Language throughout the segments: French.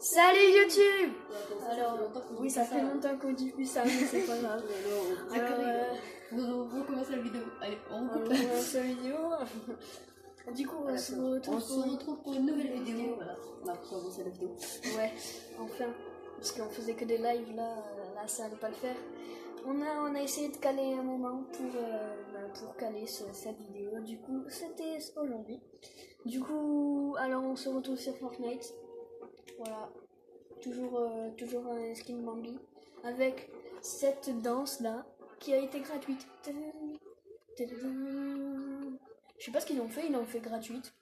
Salut YouTube. Alors, oui, ça fait longtemps qu'on dit plus ça, mais c'est pas grave. On recommence la vidéo. Allez, on recommence la vidéo. Du coup, on se retrouve pour une nouvelle vidéo. Voilà, on a recommencé la vidéo. Ouais, enfin. Parce qu'on faisait que des lives là, ça allait pas le faire. On a essayé de caler un moment pour caler cette vidéo. Du coup, c'était aujourd'hui. Du coup, alors on se retrouve sur Fortnite. Voilà. Toujours un skin Bambi. Avec cette danse là qui a été gratuite. Je sais pas ce qu'ils ont fait, ils l'ont fait gratuite.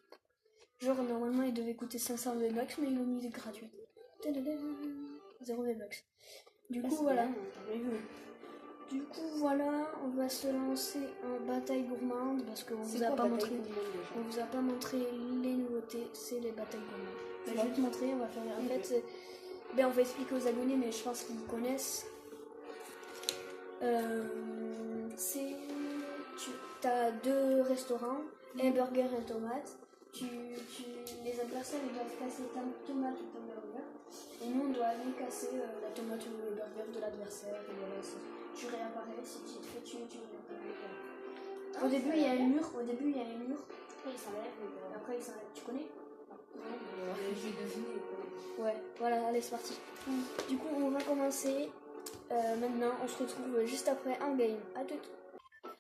Genre normalement il devait coûter 500 V-Bucks mais ils l'ont mis gratuite. 0 V-Bucks. Du coup voilà. Du coup voilà, on va se lancer en bataille gourmande parce qu'on vous a pas montré. On vous a pas montré les nouveautés, c'est les batailles gourmandes. Je vais te montrer, on va faire. En fait, on va expliquer aux abonnés, mais je pense qu'ils connaissent. Tu as deux restaurants, un burger et un tomate. Les adversaires ils doivent casser ta tomate ou ton burger. Et nous on doit aller casser la tomate ou le burger de l'adversaire. Et voilà, tu réapparais, si tu te fais tuer, tu réapparais. Au début il y a un mur. Après il s'enlève. Après il s'enlève. Tu connais? J'ai deviné. Ouais, voilà, allez c'est parti. Du coup on va commencer. Maintenant on se retrouve juste après un game. À tout.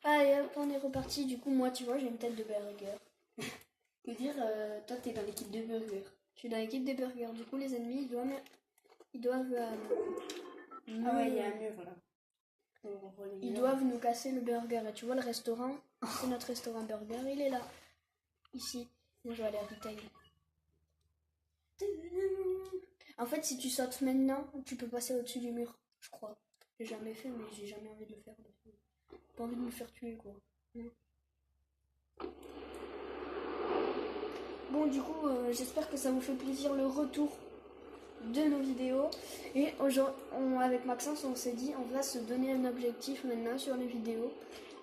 Allez hop, on est reparti. Du coup moi tu vois j'ai une tête de burger. Que dire, toi t'es dans l'équipe de burger. Je suis dans l'équipe des burgers. Du coup les ennemis ils doivent ah ouais, il y a un mur là. Ils doivent nous casser le burger. Et tu vois le restaurant, c'est notre restaurant burger, il est là. Ici. Moi je vais aller à retail. En fait si tu sautes maintenant, tu peux passer au-dessus du mur, je crois. J'ai jamais fait mais j'ai jamais envie de le faire. Pas envie de me faire tuer quoi. Bon du coup j'espère que ça vous fait plaisir le retour de nos vidéos. Et aujourd'hui avec Maxence on s'est dit on va se donner un objectif maintenant sur les vidéos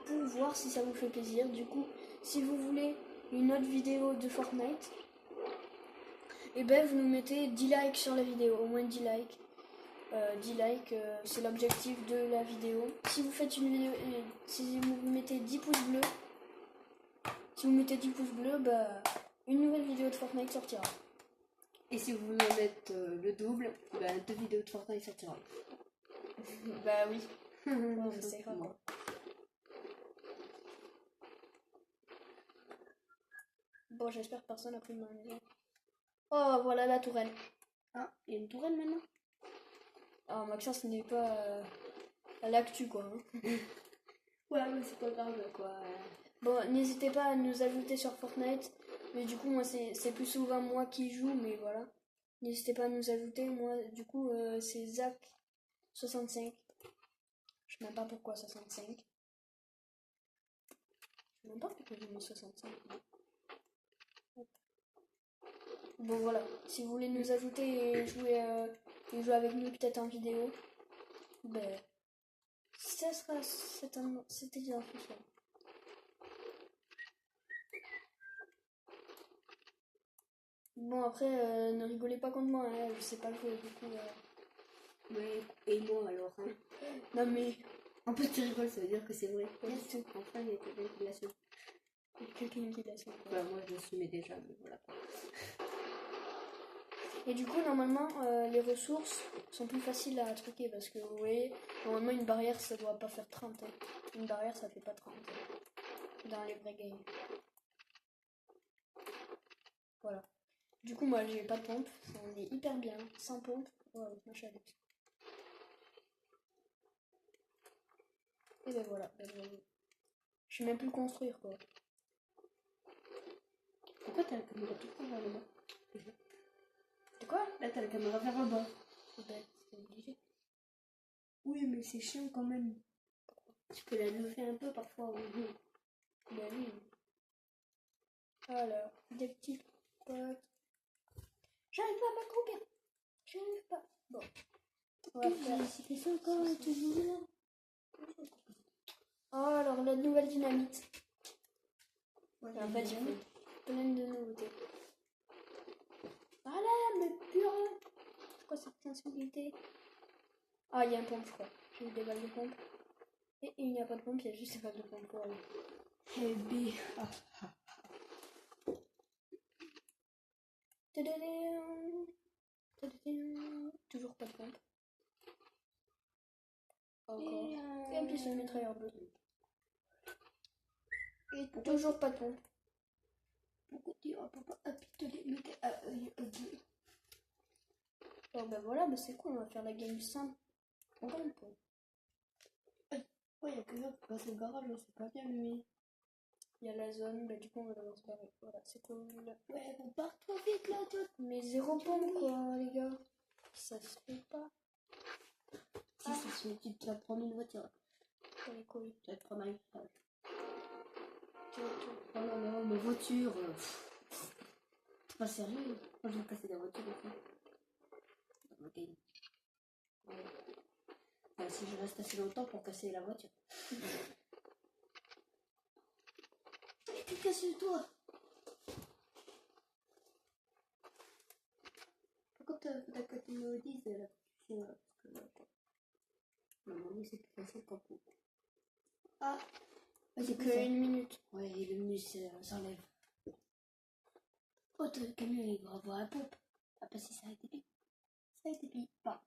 pour voir si ça vous fait plaisir. Du coup si vous voulez une autre vidéo de Fortnite, et vous nous mettez 10 likes sur la vidéo, au moins 10 likes. 10 likes c'est l'objectif de la vidéo. Si vous faites une vidéo, si vous mettez 10 pouces bleus, une nouvelle vidéo de Fortnite sortira. Et si vous voulez mettre le double, 2 vidéos de Fortnite sortiront. Bah oui. On essaiera quoi. Bon, j'espère que personne n'a pris ma maison. Oh, voilà la tourelle. Ah, il y a une tourelle maintenant. Ah, Maxence n'est pas à l'actu quoi. Ouais, mais c'est pas grave quoi. Bon, n'hésitez pas à nous ajouter sur Fortnite. Mais du coup, moi, c'est plus souvent moi qui joue, mais voilà. N'hésitez pas à nous ajouter. Moi, du coup, c'est Zach65. Je sais même pas pourquoi 65. Je sais même pas pourquoi j'ai mis 65. Bon, voilà. Si vous voulez nous ajouter et jouer avec nous peut-être en vidéo, ça sera c'était bien ce soir. Bon après ne rigolez pas contre moi, hein, je sais pas jouer du coup. Mais et moi alors hein. Non mais en plus tu rigoles, ça veut dire que c'est vrai. Yes. Enfin il y a quelqu'un qui l'assume. Quelqu'un qui l'assume. Bah moi je l'assumais déjà, mais voilà. Et du coup normalement les ressources sont plus faciles à truquer parce que vous voyez, normalement une barrière ça doit pas faire 30. Hein. Une barrière ça fait pas 30 dans les vrais games. Voilà. Du coup moi j'ai pas de pompe, on est hyper bien, sans pompe, ouais, machin. Et voilà, je sais même plus construire quoi. Pourquoi t'as la caméra tout le temps vers le bas? De quoi? Là t'as la caméra vers le bas. C'est obligé. Oui mais c'est chiant quand même. Tu peux la lever un peu parfois. Oui. Bah oui. Alors, des petits potes. J'arrive pas à m'accroupir. J'arrive pas. Bon. On va faire ça encore toujours. Oh, alors la nouvelle dynamite. Ouais, en fait, il faut plein de nouveautés. Voilà, mais purée. sensibilité. Ah, il y a un pompe, je crois. J'ai eu des balles de pompe. Et il n'y a pas de pompe, il y a juste des balles de pompe pour aller. Heavy. Toujours pas de pompe. Encore. Et un pistolet mitrailleur bleu. Et toujours pas de pompe. Pourquoi tu as pas un pistolet mitrailleur bleu? Oh bah voilà, bah c'est cool, on va faire la game simple. On va pompe. Ouais, il y a que ça pour passer le garage, c'est pas bien lui. Il y a la zone, bah du coup on va devoir se barrer. Voilà, c'est cool. Ouais, on part trop vite là, toi. Mais zéro pompe quoi, les gars. Ça se fait pas. Si, ça se fait, tu vas prendre une voiture. Pour les couilles. Tu vas te prendre un garage. Oh non, mes voitures. C'est pas sérieux. Moi, je vais casser la voiture aussi. Dans ma game. Ouais. Enfin, si je reste assez longtemps pour casser la voiture. Mais t'es cassé toi. Pourquoi t'as que tu me dises la construction là? Parce que normalement c'est plus facile quand vous. Ah, C'est que une minute. ouais, et le menu s'enlève. Oh, le camion il va avoir la pompe. Ah, bah si ça a été pris. Ça a été pris. Pas.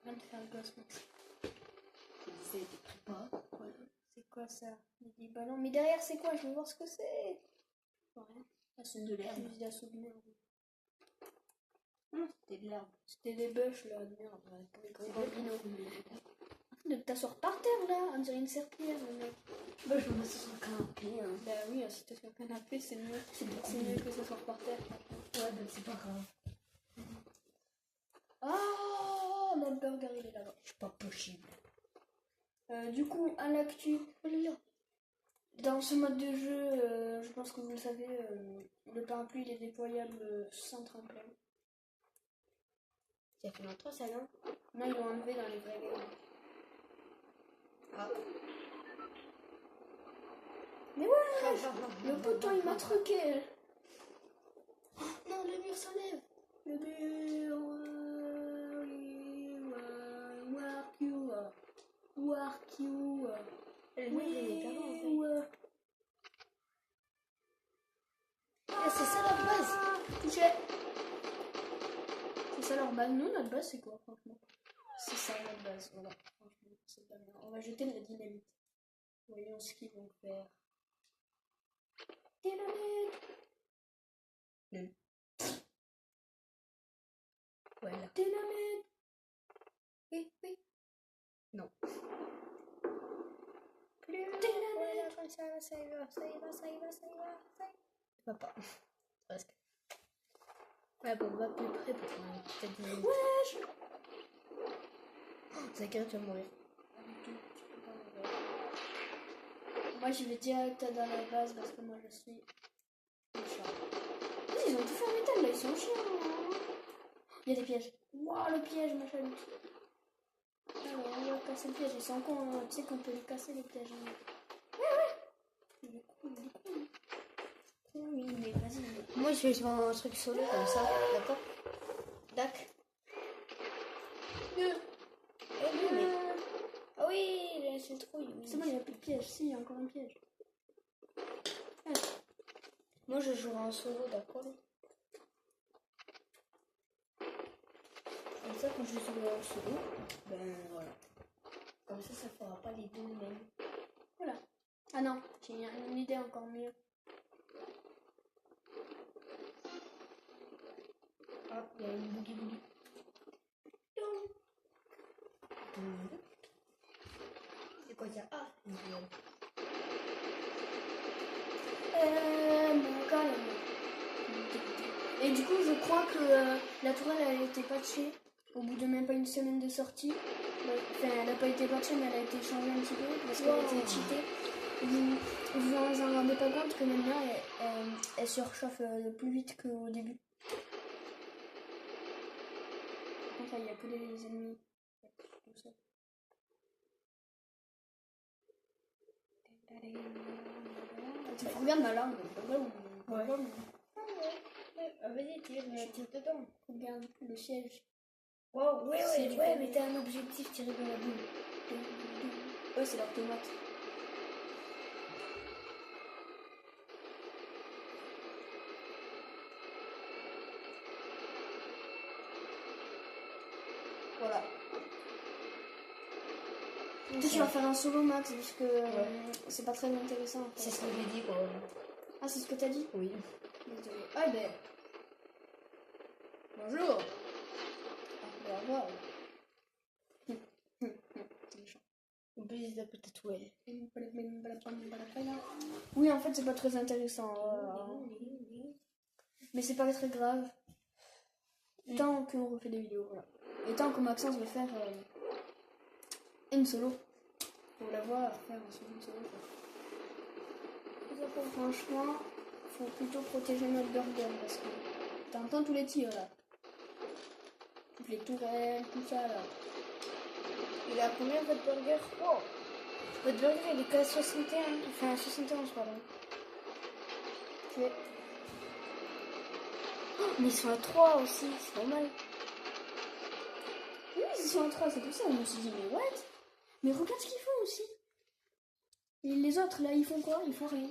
On va te faire le gosse, mec. Ça a été pris pas. Voilà. C'est quoi ça? Il dit bah non, mais derrière c'est quoi? Je veux voir ce que c'est. Rien. Ah, c'est De l'herbe. fusil d'assaut de merde. Non, c'était de l'herbe. C'était des bûches là, de merde. Pour les gros bambino. De t'asseoir par terre là, on dirait une serpillière le mec. Bah, je me mets sur le canapé. Hein. Bah oui, si t'es sur le canapé, c'est mieux. C'est mieux que s'asseoir par terre. Ouais, bah c'est pas grave. Ah, notre burger il est là-bas. C'est pas possible. Du coup, à l'actu, dans ce mode de jeu, je pense que vous le savez, le parapluie il est déployable sans tremplin. Ça fait longtemps ça, non? Non, ils l'ont enlevé dans les vrais games. Ah. Mais ouais, le poteau il m'a truqué. Oh, non, le mur s'enlève. Le mur, work you. Le mur il est carrément fait. Ah, c'est ça la base. Touché. C'est ça leur base. Nous, notre base, c'est quoi, franchement? C'est ça notre base, voilà. Franchement, c'est pas bien. On va jeter de la dynamite. Voyons ce qu'ils vont faire. Dynamite. Voilà. Dynamite. Oui. Non. Dynamite. Voilà, comme ça y va. Papa. Presque. Ouais, bon, on va plus près pour peut-être 10 minutes. Wesh. Zachary, tu vas mourir. Moi, je vais direct dans la base parce que moi, je suis méchant. Ils ont tout fait en métal, là, ils sont chiants. Hein. Il y a des pièges. Waouh, le piège, ma chalute. Alors, on va casser le piège. Ils sont cons, hein. Tu sais qu'on peut les casser, les pièges. Hein. Ouais. Il est cool. Oui, mais vas-y. Moi, je vais faire un truc solo comme ça, d'accord? Dac. Ah oui, j'ai laissé le trou. C'est bon, il n'y a plus de piège. Si, il y a encore un piège. Ouais. Moi, je jouerai en solo, d'accord? Comme ça, quand je jouerai en solo, ben voilà. Comme ça fera pas les deux mêmes. Voilà. Ah non, j'ai une idée encore mieux. Ah, il y a une boogie. C'est quoi ça? Ah, une viande. Mon calme. Et du coup, je crois que la tourelle elle a été patchée au bout de même pas une semaine de sortie. Enfin, elle n'a pas été patchée, mais elle a été changée un petit peu parce qu'elle a été cheatée. Vous en rendez pas compte que maintenant elle se réchauffe plus vite qu'au début. Par contre, là, il n'y a que des ennemis. Tout ça. Tu regardes ma langue. Ouais. Vas-y, tire dedans. Regarde le siège. Wow, C'est du ouais, coup- mais t'as un objectif tiré dans la boule. Ouais, c'est leur tomate. Voilà. Peut-être tu vas faire un solo max parce que c'est pas très intéressant. En fait. C'est ce que j'ai dit, quoi. Ah, c'est ce que t'as dit? Oui. Désolé. Ah ben. Bonjour. Ah, au revoir. C'est méchant. En plus, il s'appelle tatoué. Oui, en fait, c'est pas très intéressant. Mais c'est pas très grave. Tant qu'on refait des vidéos, voilà. Et tant que Maxence veut faire une solo. Pour la voir faire une solo. Quoi. Franchement, faut plutôt protéger notre burger parce que t'entends tous les tirs là. Toutes les tourelles, tout ça là. Il a combien votre burger? Oh, votre burger il est qu'à 61. Enfin, 71, pardon. Tu es... Oh, mais ils sont à 3 aussi, c'est normal. Oui, ils sont en 3, c'est pour ça. On me suis dit, mais what? Mais regarde ce qu'ils font aussi. Et les autres là, ils font quoi? Ils font rien.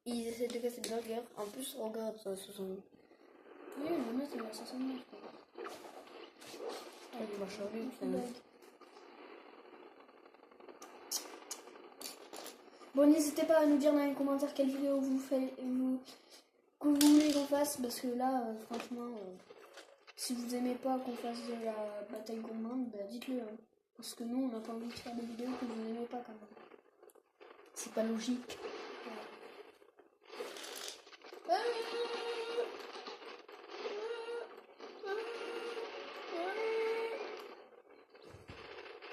Ils essaient de casser le burger. En plus, regarde ça, 60. Oui, le nôtre il est à 69. Il marche en lui, Bon, n'hésitez pas à nous dire dans les commentaires quelle vidéo que vous voulez qu'on fasse, parce que là, franchement, si vous aimez pas qu'on fasse de la bataille gourmande, bah dites-le. Hein. Parce que nous, on n'a pas envie de faire des vidéos que vous n'aimez pas quand même. C'est pas logique.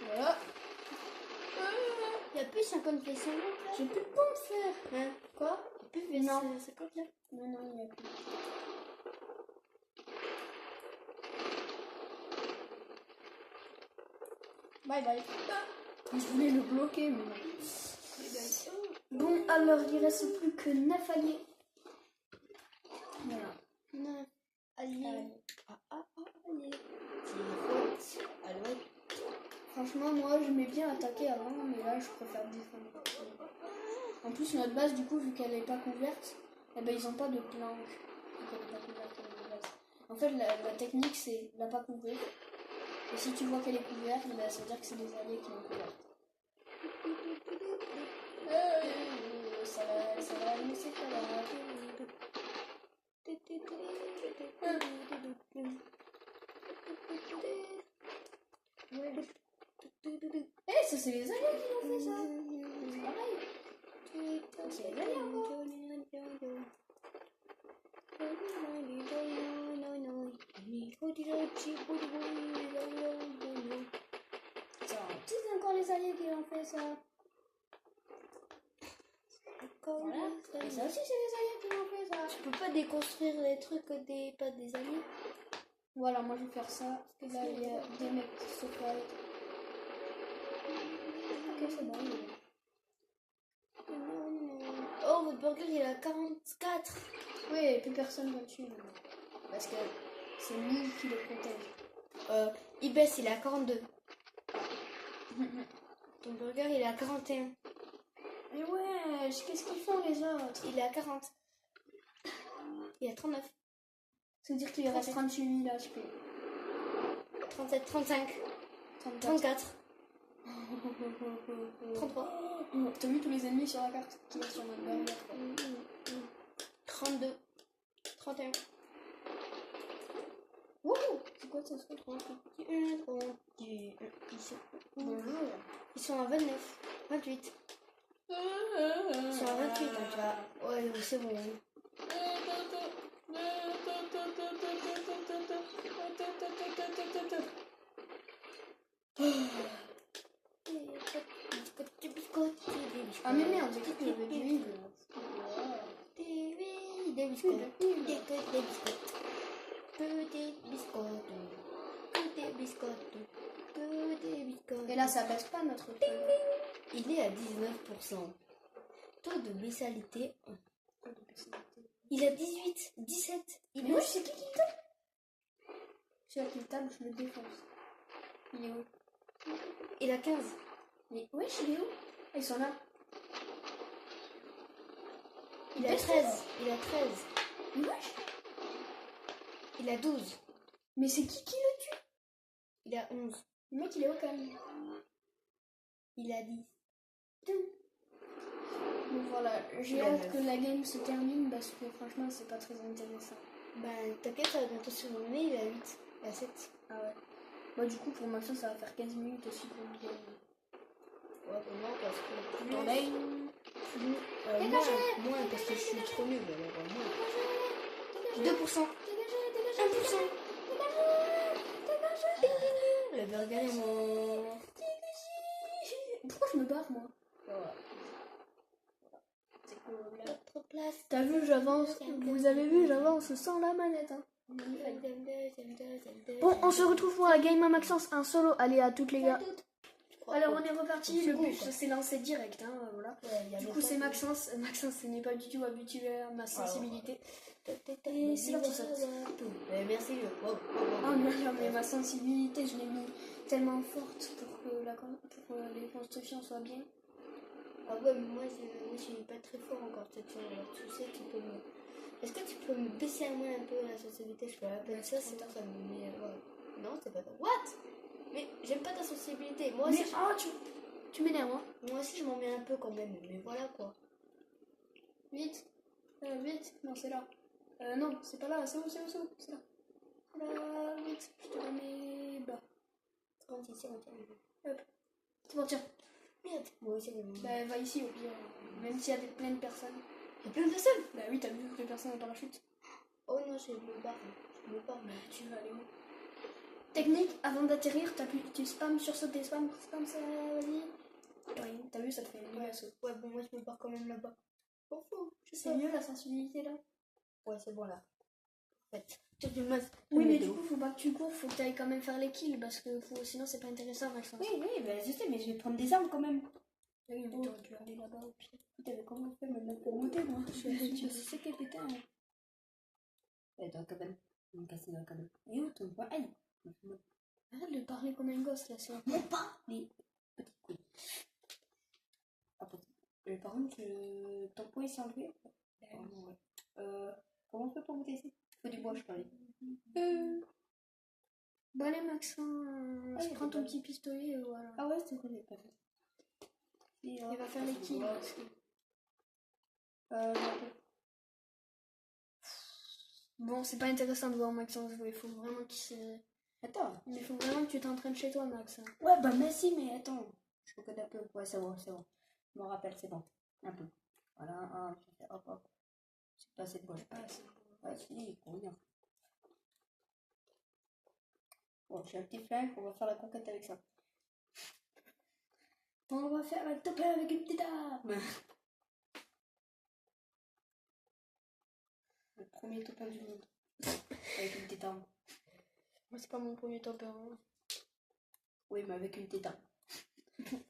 Voilà. Il n'y a plus 50 vaisselles là. J'ai plus de pompe faire. Hein? Quoi? Plus de Non. 50 là. Non, il n'y a plus. Bye bye. Je voulais le bloquer, mais non. Bon, alors il reste plus que 9 alliés. Voilà. Non. Allez. Allez. Allez. Franchement, moi je m'ai bien attaqué avant, mais là je préfère défendre. En plus, notre base, du coup, vu qu'elle n'est pas couverte, eh ben, ils n'ont pas de planque. Vu qu'elle n'est pas couverte, de base. En fait, la technique c'est la pas couvrir. Et si tu vois qu'elle est couverte, ben, ça veut dire que c'est des alliés qui l'ont couverte. Ça va, mais c'est pas grave. Eh, ça c'est les alliés qui ont fait ça. C'est pareil. C'est les alliés encore. C'est encore les alliés qui ont fait ça. Voilà. Et ça aussi c'est les alliés qui ont fait ça. Tu peux pas déconstruire les trucs pas des alliés. Voilà, moi je vais faire ça. Parce que là il y a des mecs qui se fight. Ok, c'est bon. Oh, votre burger il est à 44. Oui, et plus personne va le tuer maintenant. Parce que c'est nous qui le protège. Il baisse, il est à 42. Ton burger il est à 41. Mais ouais, qu'est-ce qu'ils font les autres? Il est à 40. Il est à 39. Ça veut dire qu'il reste 38 000 HP. 37, 35, 34, 33. T'as vu tous les ennemis sur la carte qui sont sur notre burger? 32, 31. Wouhou! C'est quoi ça? C'est trop Bonjour. Ils sont à 29, 28. Ils sont à 28, hein, tu vois. Ouais, c'est bon. Ah mais merde, j'ai cru qu'il y avait du vide. Des biscottes, des biscottes. Que des biscottes. Que des biscottes. Que des biscottes. Et là, ça baisse pas notre truc. Il est à 19%. Taux de messalité. Il a 18, 17. Mais wesh, c'est qui le tape? Celui qui le tape, je le défonce. Il est où? Il a 15. Mais wesh, il est où? Ah, ils sont là. Il a 13. Il a 13. Mais wesh. Il a 12. Mais c'est qui le tue? Il a 11. Le mec, il est au calme. Il a 10. Donc voilà, j'ai Il a hâte 9. que la game se termine parce que franchement, c'est pas très intéressant. Ben, t'inquiète, ça va bientôt se terminer. Il a 8. Il a 7. Ah ouais. Moi, du coup, pour Maxence, ça va faire 15 minutes aussi pour le game. Ouais, pour moi, parce que plus... Ton lane. Moins, parce que je suis trop nul. Alors, moins. 2%. 1%. Le burger est mort. Pourquoi je me barre, moi? Voilà. C'est cool. Notre place. T'as vu, j'avance. Vous avez vu, j'avance sans la manette. Hein. Bon, on se retrouve pour la game à Maxence, un solo. Allez, à toutes les gars. Alors, on est reparti. Le but, c'est lancer direct. Hein, voilà. Ouais, du coup, c'est Maxence. Maxence n'est pas du tout habitué à ma sensibilité. Et c'est là qu'on saute. Merci. Oh non, mais ma sensibilité, je l'ai mis tellement forte pour que les constructions soient bien. Ah ouais, mais moi je suis pas très fort encore cette fois. Alors tu sais, tu peux me... Est-ce que tu peux me baisser à moi un peu la sensibilité? Je peux à peine ça, sinon ça me met... Ouais. Non, c'est pas ça. What? Mais j'aime pas ta sensibilité. Moi aussi, tu m'énerves, hein. Moi aussi je m'en mets un peu quand même, mais voilà quoi. Vite. Vite. Non, c'est là. Non, c'est pas là. C'est où? C'est là. Là, vite. Je te la mets bas. C'est bon, c'est bon. Hop. C'est bon, tiens. Merde. Moi aussi, bah, va ici au pire. Même s'il y a plein de personnes. Il y a plein de personnes? Bah oui, t'as vu que les personnes en parachute. Oh non, je me barre. Mais tu vas aller où? Technique, avant d'atterrir, tu spams sur sauter, spam ça, vas-y. T'as vu, ça te fait une méga saut. Ouais, bon, moi je me barre quand même là-bas. C'est mieux la sensibilité là? Ouais, c'est bon là. En fait, oui, mais du coup, faut pas que tu cours, faut que tu ailles quand même faire les kills parce que sinon, c'est pas intéressant, Maxence. Oui, bah, je sais, mais je vais prendre des armes quand même. Oui, mais t'aurais dû aller là-bas au pied. T'avais comment fait maintenant pour monter, moi? Je sais que putain. Elle doit quand même me casser dans le cadeau. Et où ton point? Aïe! Arrête de parler comme un gosse là, c'est un mais pas les petits couilles. Par contre, ton point s'est enlevé? Comment on fait pour monter ici? Il faut du bois, je parlais. Bon, allez, Maxence, prends ton petit pistolet et voilà. Ah ouais, c'est vrai, j'ai pas fait. Il va faire les kills. Bon, c'est pas intéressant de voir Maxence jouer, il faut vraiment qu'il se... Attends. Mais il faut vraiment que tu t'entraînes chez toi, Max. Ouais, bah merci, mais attends. Je reconnais un peu. Ouais, c'est bon. Je me rappelle, c'est bon. Un peu. Voilà, je fais hop. C'est pas assez de bois. Ouais, si, pour rien. Bon, j'ai un petit flingue, on va faire la conquête avec ça. On va faire un topin avec une petite arme. Le premier topin du monde. Avec une petite arme. Moi, c'est pas mon premier topin. Oui, mais avec une petite arme.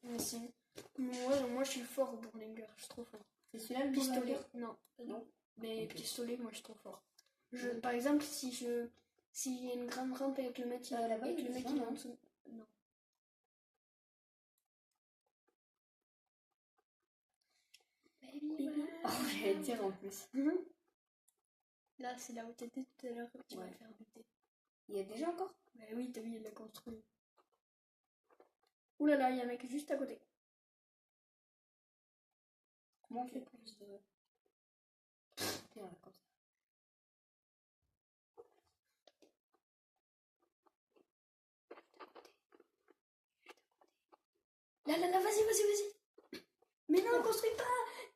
Merci. Moi, je suis fort pour les guerres, je suis trop fort. C'est celui-là le pistolet? Non. Mais okay. Pistolet, moi, je suis trop fort. Par exemple, s'il y a une grande rampe avec le mec, il est en dessous. Non. Baby. Oh, j'allais dire en plus. Là, c'est là où t'étais tout à l'heure, tu vas me faire buter. Il y a déjà encore? Bah oui, t'as vu, il l'a construit. Ouh là là, il y a un mec juste à côté. Comment on fait pour se... comme ça. Là, vas-y. Mais non, construis pas.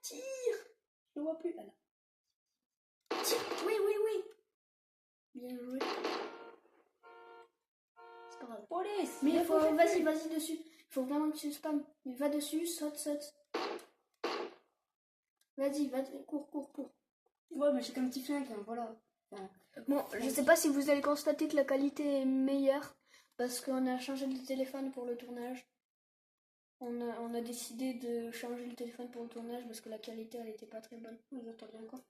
Tire. Je le vois plus, là. Tire. Oui. Bien joué. C'est pas grave. Police. Mais il faut... Vas-y dessus. Il faut vraiment que tu spammes. Mais va dessus, saute. Vas-y, cours. Ouais, mais j'ai qu'un petit flingue, hein, voilà. Bon, je sais pas si vous allez constater que la qualité est meilleure parce qu'on a changé de téléphone pour le tournage. On a décidé de changer le téléphone pour le tournage parce que la qualité elle était pas très bonne. Vous entendez encore?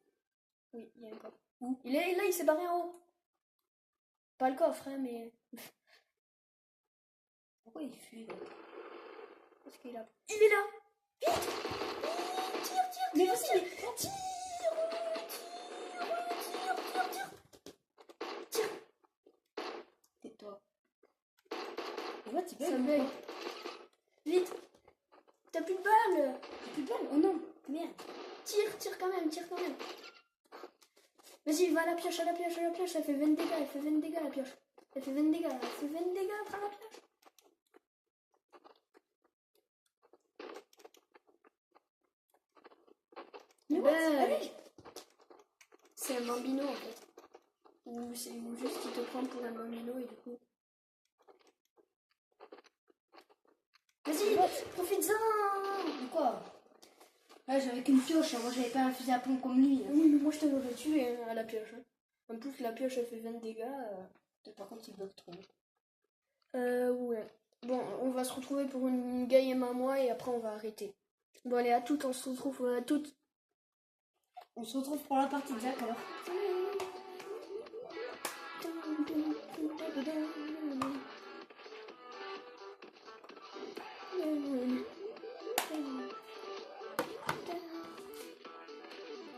Oui, il y a un coffre. Où? Il est là, il s'est barré en haut. Pas le coffre, hein, mais. Pourquoi il fuit là? Qu'est-ce qu'il a? Il est là! Vite! Tire, tire, Mais tire, vas-y, tire, tire, tire. tais-toi. Mais what, il Ça bug ou bug. quoi? Vite! T'as plus de balles! J'ai plus de balle? Oh non, merde. Tire quand même, tire quand même. Vas-y, va à la pioche, à la pioche, à la pioche. Elle fait 20 dégâts, elle fait 20 dégâts la pioche. Elle fait 20 dégâts, elle fait 20 dégâts, prends la pioche. Mais what? Ben, Allez! c'est un bambino en fait. Ou c'est juste qu'il te prend pour un bambino et du coup. Vas-y, profite-en! Mais quoi? Là, j'avais qu'une pioche, moi j'avais pas un fusil à pompe comme lui. Oui, mais moi je t'aurais tué hein, à la pioche. Hein. En plus, la pioche elle fait 20 dégâts. Par contre, il bug trop. Ouais. Bon, on va se retrouver pour une game à moi et après on va arrêter. Bon, allez, à toutes, on se retrouve à toutes. On se retrouve pour la partie de Jack alors.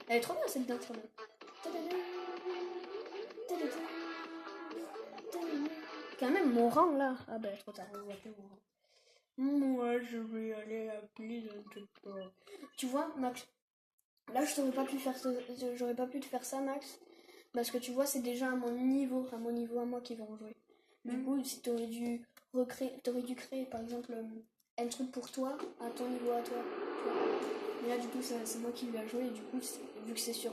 Elle est trop bien cette danse quand même. Quand même mon rang là. Ah bah trop tard, on voit plus mon rang. Moi je vais aller appeler le pas. Tu vois Max, là je t'aurais pas pu faire j'aurais pas pu te faire ça Max. Parce que tu vois c'est déjà à mon niveau à moi qui vont jouer. Du coup si t'aurais dû créer par exemple un truc pour toi, à ton niveau à toi. Tu vois. Mais là du coup c'est moi qui vais jouer et du coup vu que c'est sur